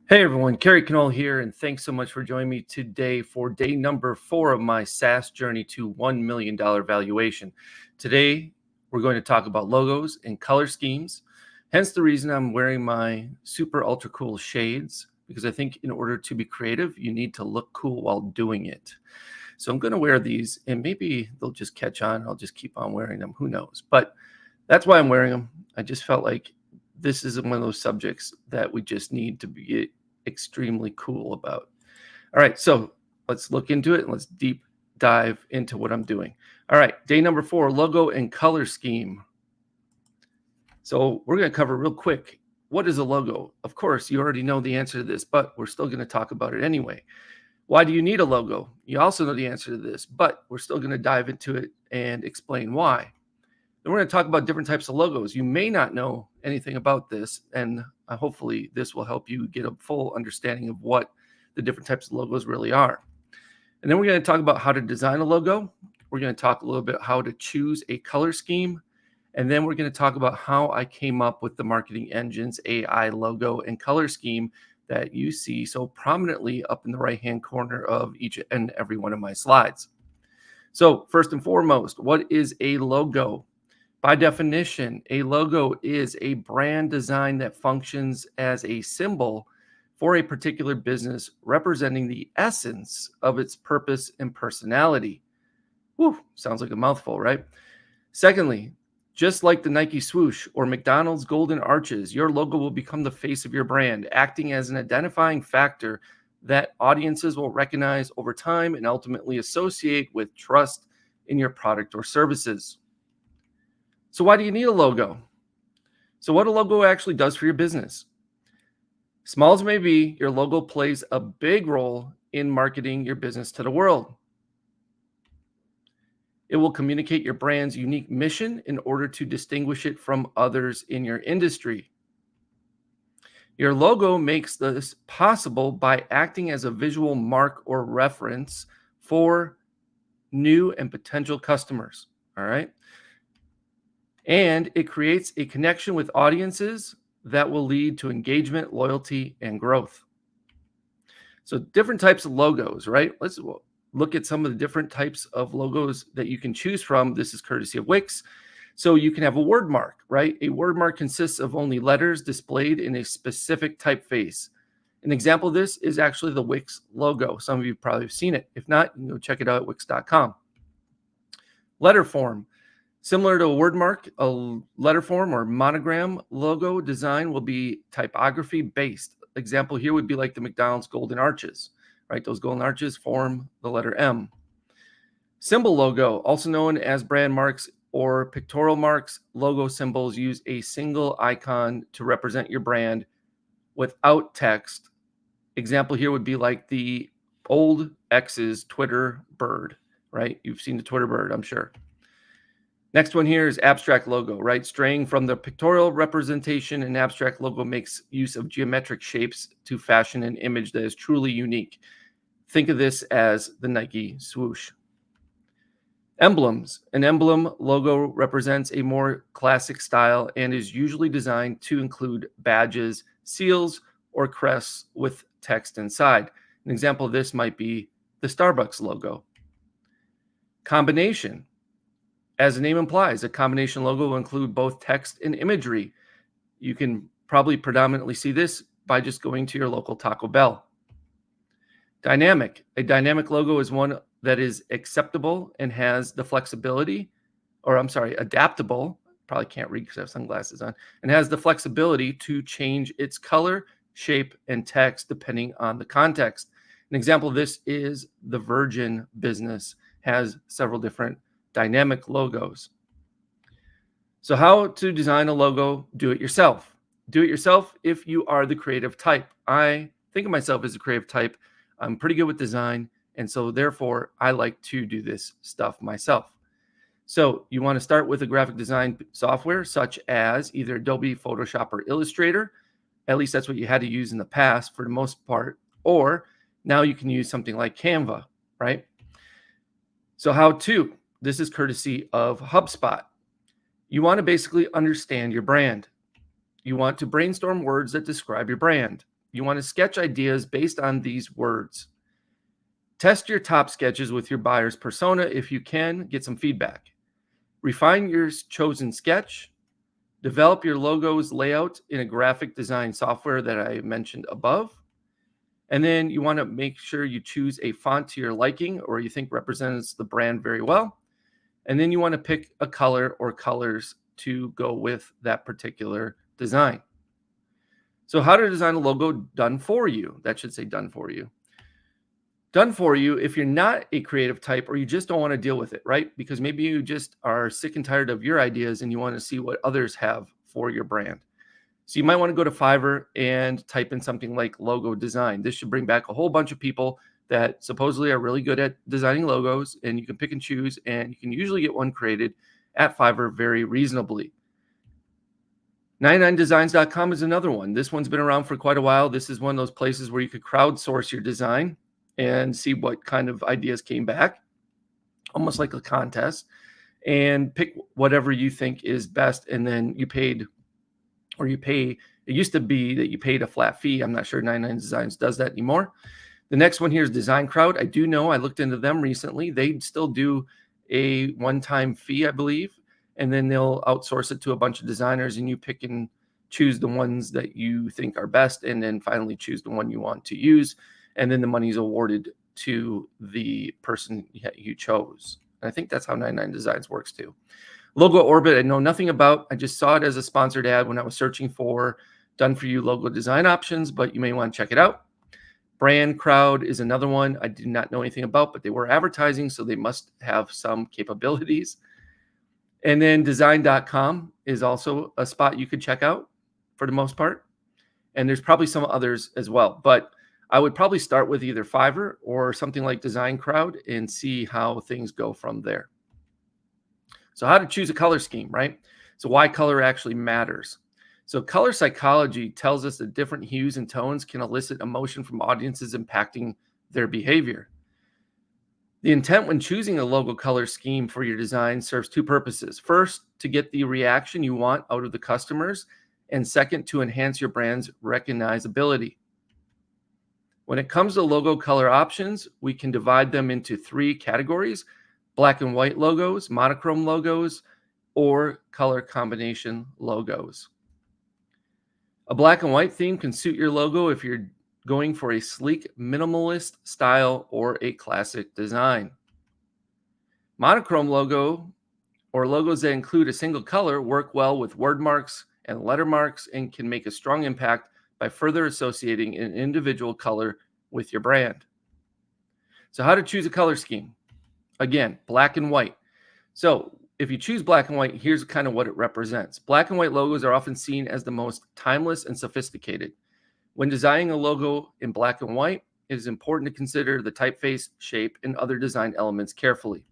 Hey everyone, Kerry Knoll here, and thanks so much for joining me today for day number 4 of my SaaS journey to $1 million valuation. Today, we're going to talk about logos and color schemes, hence the reason I'm wearing my super ultra cool shades, because I think in order to be creative, you need to look cool while doing it. So I'm going to wear these, and maybe they'll just catch on. I'll just keep on wearing them. Who knows? But that's why I'm wearing them. I just felt like this is one of those subjects that we just need to be extremely cool about. All right, so let's look into it and let's deep dive into what I'm doing. All right, day number 4, logo and color scheme. So we're going to cover real quick, what is a logo? Of course, you already know the answer to this, but we're still going to talk about it anyway. Why do you need a logo? You also know the answer to this, but we're still going to dive into it and explain why. Then we're going to talk about different types of logos. You may not know anything about this, and hopefully this will help you get a full understanding of what the different types of logos really are. And then we're going to talk about how to design a logo. We're going to talk a little bit how to choose a color scheme. And then we're going to talk about how I came up with the Marketing Engine's AI logo and color scheme that you see so prominently up in the right-hand corner of each and every one of my slides. So first and foremost, what is a logo? By definition, a logo is a brand design that functions as a symbol for a particular business, representing the essence of its purpose and personality. Whew, sounds like a mouthful, right? Secondly, just like the Nike swoosh or McDonald's golden arches, your logo will become the face of your brand, acting as an identifying factor that audiences will recognize over time and ultimately associate with trust in your product or services. So why do you need a logo? So what a logo actually does for your business. Small as it may be, your logo plays a big role in marketing your business to the world. It will communicate your brand's unique mission in order to distinguish it from others in your industry. Your logo makes this possible by acting as a visual mark or reference for new and potential customers. All right. And it creates a connection with audiences that will lead to engagement, loyalty, and growth. So different types of logos, right? Let's look at some of the different types of logos that you can choose from. This is courtesy of Wix. So you can have a word mark, right? A word mark consists of only letters displayed in a specific typeface. An example of this is actually the Wix logo. Some of you probably have seen it. If not, you can go check it out at wix.com. Letter form. Similar to a word mark, a letter form or monogram logo design will be typography based. Example here would be like the McDonald's golden arches, right? Those golden arches form the letter M. Symbol logo, also known as brand marks or pictorial marks, logo symbols use a single icon to represent your brand without text. Example here would be like the old X's Twitter bird, right? You've seen the Twitter bird, I'm sure. Next one here is abstract logo, right? Straying from the pictorial representation, an abstract logo makes use of geometric shapes to fashion an image that is truly unique. Think of this as the Nike swoosh. Emblems. An emblem logo represents a more classic style and is usually designed to include badges, seals, or crests with text inside. An example of this might be the Starbucks logo. Combination. As the name implies, a combination logo will include both text and imagery. You can probably predominantly see this by just going to your local Taco Bell. Dynamic. A dynamic logo is one that is acceptable and has the flexibility, adaptable. Probably can't read because I have sunglasses on, and has the flexibility to change its color, shape, and text depending on the context. An example of this is the Virgin business has several different dynamic logos. So how to design a logo? Do it yourself. Do it yourself if you are the creative type. I think of myself as a creative type. I'm pretty good with design, and so therefore I like to do this stuff myself. So you want to start with a graphic design software such as either Adobe, Photoshop, or Illustrator. At least that's what you had to use in the past for the most part. Or now you can use something like Canva, right? So how to? This is courtesy of HubSpot. You want to basically understand your brand. You want to brainstorm words that describe your brand. You want to sketch ideas based on these words. Test your top sketches with your buyer's persona if you can, get some feedback. Refine your chosen sketch. Develop your logo's layout in a graphic design software that I mentioned above. And then you want to make sure you choose a font to your liking or you think represents the brand very well. And then you want to pick a color or colors to go with that particular design. So how to design a logo done for you. That should say done for you. Done for you if you're not a creative type or you just don't want to deal with it, right? Because maybe you just are sick and tired of your ideas and you want to see what others have for your brand. So you might want to go to Fiverr and type in something like logo design. This should bring back a whole bunch of people that supposedly are really good at designing logos, and you can pick and choose, and you can usually get one created at Fiverr very reasonably. 99designs.com is another one. This one's been around for quite a while. This is one of those places where you could crowdsource your design and see what kind of ideas came back, almost like a contest, and pick whatever you think is best. And then you pay, it used to be that you paid a flat fee. I'm not sure 99 Designs does that anymore. The next one here is Design Crowd. I do know, I looked into them recently. They still do a one-time fee, I believe, and then they'll outsource it to a bunch of designers, and you pick and choose the ones that you think are best, and then finally choose the one you want to use, and then the money is awarded to the person you chose. And I think that's how 99 Designs works too. Logo Orbit, I know nothing about. I just saw it as a sponsored ad when I was searching for done for you logo design options, but you may want to check it out. Brand Crowd is another one I did not know anything about, but they were advertising, so they must have some capabilities. And then design.com is also a spot you could check out for the most part. And there's probably some others as well, but I would probably start with either Fiverr or something like Design Crowd and see how things go from there. So how to choose a color scheme, right? So why color actually matters. So color psychology tells us that different hues and tones can elicit emotion from audiences impacting their behavior. The intent when choosing a logo color scheme for your design serves two purposes. First, to get the reaction you want out of the customers, and second, to enhance your brand's recognizability. When it comes to logo color options, we can divide them into three categories: black and white logos, monochrome logos, or color combination logos. A black and white theme can suit your logo if you're going for a sleek minimalist style or a classic design. Monochrome logo or logos that include a single color work well with word marks and letter marks and can make a strong impact by further associating an individual color with your brand. So how to choose a color scheme? Again, black and white. So if you choose black and white, here's kind of what it represents. Black and white logos are often seen as the most timeless and sophisticated. When designing a logo in black and white, it is important to consider the typeface, shape, and other design elements carefully.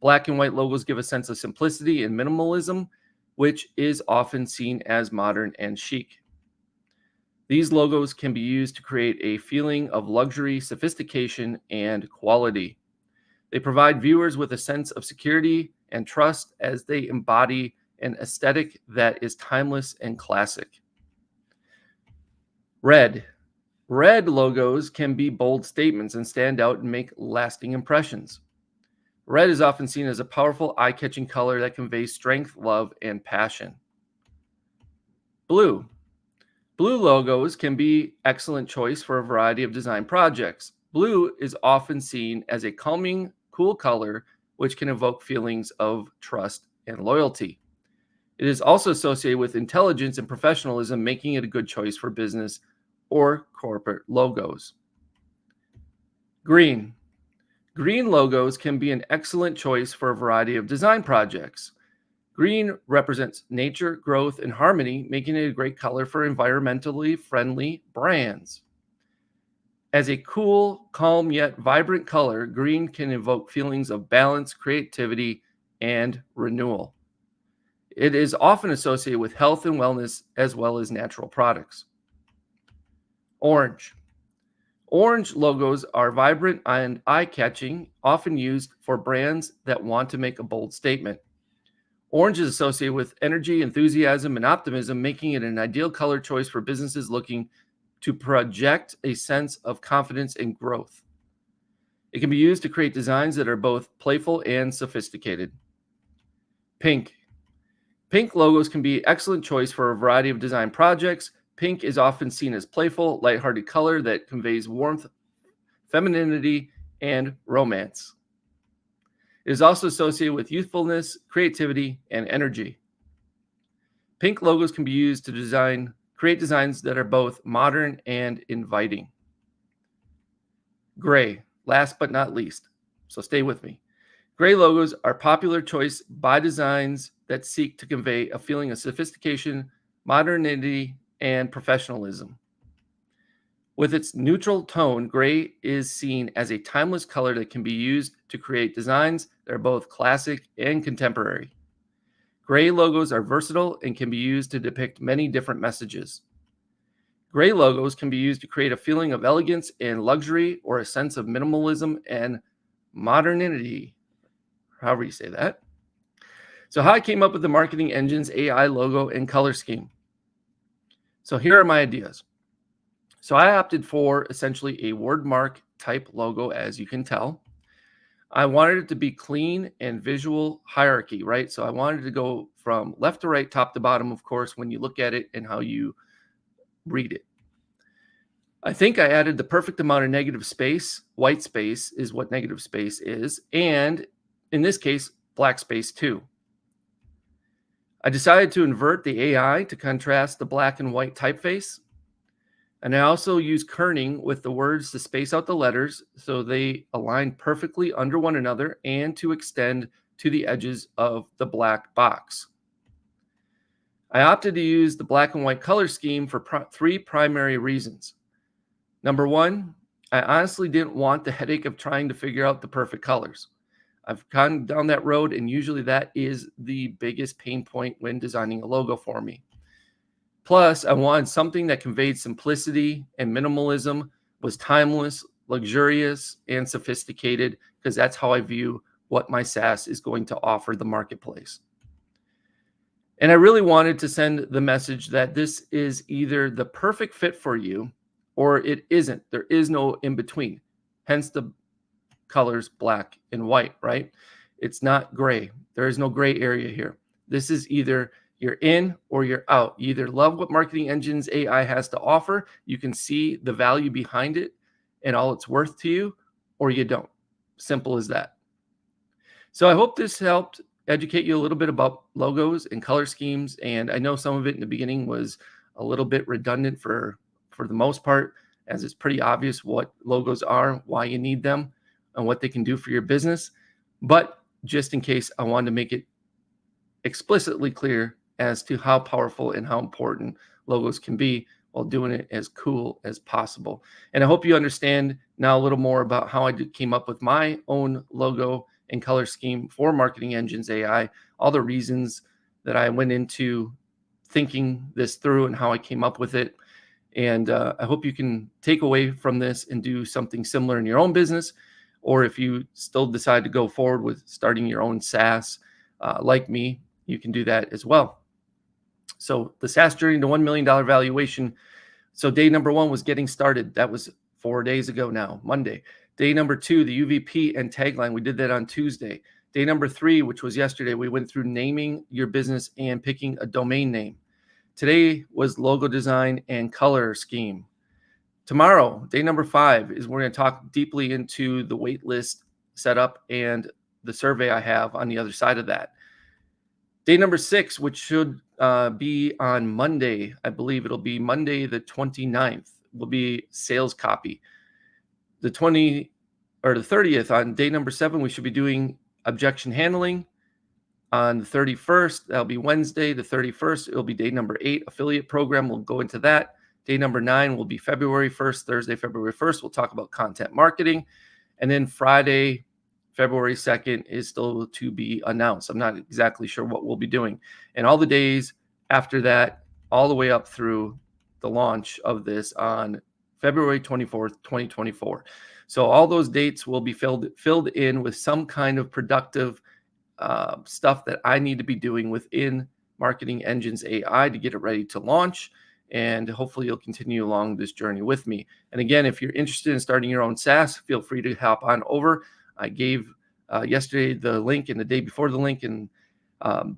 Black and white logos give a sense of simplicity and minimalism, which is often seen as modern and chic. These logos can be used to create a feeling of luxury, sophistication, and quality. They provide viewers with a sense of security and trust as they embody an aesthetic that is timeless and classic. Red logos can be bold statements and stand out and make lasting impressions. Red is often seen as a powerful, eye-catching color that conveys strength, love, and passion. Blue logos can be an excellent choice for a variety of design projects. Blue is often seen as a calming, cool color, which can evoke feelings of trust and loyalty. It is also associated with intelligence and professionalism, making it a good choice for business or corporate logos. Green logos can be an excellent choice for a variety of design projects. Green represents nature, growth, and harmony, making it a great color for environmentally friendly brands. As a cool, calm, yet vibrant color, green can evoke feelings of balance, creativity, and renewal. It is often associated with health and wellness as well as natural products. Orange logos are vibrant and eye-catching, often used for brands that want to make a bold statement. Orange is associated with energy, enthusiasm, and optimism, making it an ideal color choice for businesses looking to project a sense of confidence and growth. It can be used to create designs that are both playful and sophisticated. Pink. Pink logos can be an excellent choice for a variety of design projects. Pink is often seen as playful, lighthearted color that conveys warmth, femininity, and romance. It is also associated with youthfulness, creativity, and energy. Pink logos can be used to create designs that are both modern and inviting. Gray, last but not least, so stay with me. Gray logos are popular choice by designs that seek to convey a feeling of sophistication, modernity, and professionalism. With its neutral tone, gray is seen as a timeless color that can be used to create designs that are both classic and contemporary. Gray logos are versatile and can be used to depict many different messages. Gray logos can be used to create a feeling of elegance and luxury, or a sense of minimalism and modernity, however you say that. So how I came up with the Marketing Engine's AI logo and color scheme. So here are my ideas. So I opted for essentially a word mark type logo, as you can tell. I wanted it to be clean and visual hierarchy, right? So I wanted to go from left to right, top to bottom, of course, when you look at it and how you read it. I think I added the perfect amount of negative space. White space is what negative space is. And in this case, black space too. I decided to invert the AI to contrast the black and white typeface. And I also use kerning with the words to space out the letters so they align perfectly under one another and to extend to the edges of the black box. I opted to use the black and white color scheme for three primary reasons. Number one, I honestly didn't want the headache of trying to figure out the perfect colors. I've gone down that road, and usually that is the biggest pain point when designing a logo for me. Plus, I wanted something that conveyed simplicity and minimalism, was timeless, luxurious, and sophisticated, because that's how I view what my SaaS is going to offer the marketplace. And I really wanted to send the message that this is either the perfect fit for you or it isn't. There is no in between. Hence the colors black and white, right? It's not gray. There is no gray area here. This is either you're in or you're out. You either love what Marketing Engine's AI has to offer, you can see the value behind it and all it's worth to you, or you don't. Simple as that. So I hope this helped educate you a little bit about logos and color schemes. And I know some of it in the beginning was a little bit redundant for the most part, as it's pretty obvious what logos are, why you need them, and what they can do for your business. But just in case, I wanted to make it explicitly clear as to how powerful and how important logos can be while doing it as cool as possible. And I hope you understand now a little more about how I came up with my own logo and color scheme for Marketing Engine's AI, all the reasons that I went into thinking this through and how I came up with it. And I hope you can take away from this and do something similar in your own business, or if you still decide to go forward with starting your own SaaS, like me, you can do that as well. So the SaaS journey to $1 million valuation. So day number one was getting started. That was 4 days ago now, Monday. Day number two, the UVP and tagline. We did that on Tuesday. Day number three, which was yesterday, we went through naming your business and picking a domain name. Today was logo design and color scheme. Tomorrow, day number 5, is we're going to talk deeply into the wait list setup and the survey I have on the other side of that. Day number 6, which should be on Monday, I believe it'll be Monday the 29th, will be sales copy. The 30th, on day number 7, we should be doing objection handling. On the 31st, that'll be Wednesday. The 31st, it'll be day number 8, affiliate program. We'll go into that. Day number 9 will be February 1st, Thursday, February 1st. We'll talk about content marketing. And then Friday, February 2nd is still to be announced. I'm not exactly sure what we'll be doing. And all the days after that, all the way up through the launch of this on February 24th, 2024. So all those dates will be filled in with some kind of productive stuff that I need to be doing within Marketing Engine's AI to get it ready to launch. and hopefully you'll continue along this journey with me. And again, if you're interested in starting your own SaaS, feel free to hop on over. I gave yesterday the link and the day before the link, and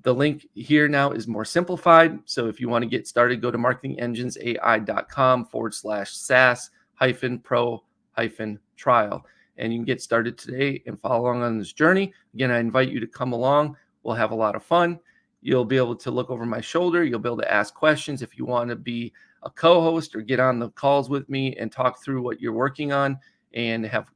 the link here now is more simplified. So if you want to get started, go to marketingengesai.com/SaaS pro trial. And you can get started today and follow along on this journey. Again, I invite you to come along. We'll have a lot of fun. You'll be able to look over my shoulder. You'll be able to ask questions if you want to be a co-host or get on the calls with me and talk through what you're working on and have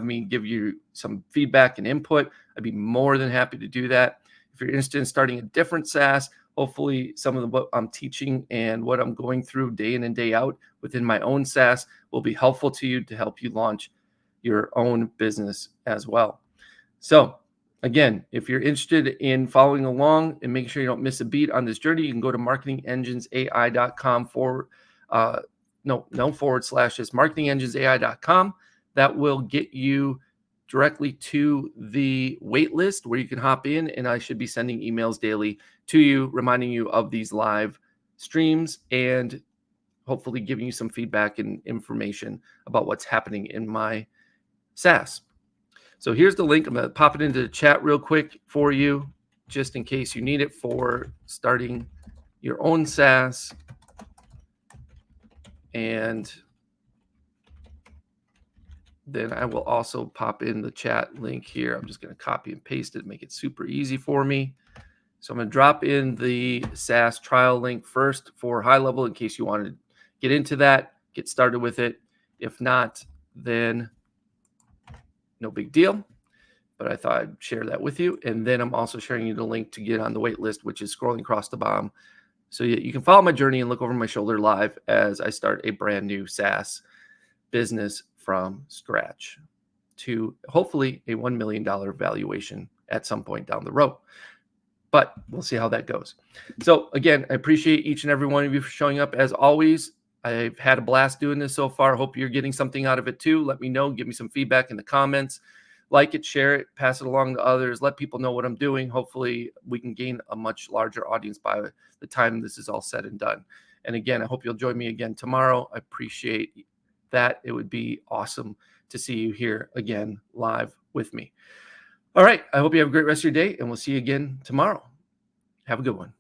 me give you some feedback and input. I'd be more than happy to do that. If you're interested in starting a different SaaS, hopefully some of what I'm teaching and what I'm going through day in and day out within my own SaaS will be helpful to you to help you launch your own business as well. So again, if you're interested in following along and making sure you don't miss a beat on this journey, you can go to marketingengesai.com marketingengesai.com. That will get you directly to the wait list where you can hop in, and I should be sending emails daily to you, reminding you of these live streams and hopefully giving you some feedback and information about what's happening in my SaaS. So here's the link. I'm going to pop it into the chat real quick for you, just in case you need it for starting your own SaaS. And then I will also pop in the chat link here. I'm just going to copy and paste it, make it super easy for me. So I'm going to drop in the SaaS trial link first for high level in case you want to get into that, get started with it. If not, then no big deal. But I thought I'd share that with you. And then I'm also sharing you the link to get on the wait list, which is scrolling across the bottom. So you can follow my journey and look over my shoulder live as I start a brand new SaaS business from scratch to hopefully a $1 million valuation at some point down the road. But we'll see how that goes. So again, I appreciate each and every one of you for showing up as always. I've had a blast doing this so far. Hope you're getting something out of it too. Let me know. Give me some feedback in the comments. Like it, share it, pass it along to others. Let people know what I'm doing. Hopefully we can gain a much larger audience by the time this is all said and done. And again, I hope you'll join me again tomorrow. I appreciate that. It would be awesome to see you here again live with me. All right. I hope you have a great rest of your day, and we'll see you again tomorrow. Have a good one.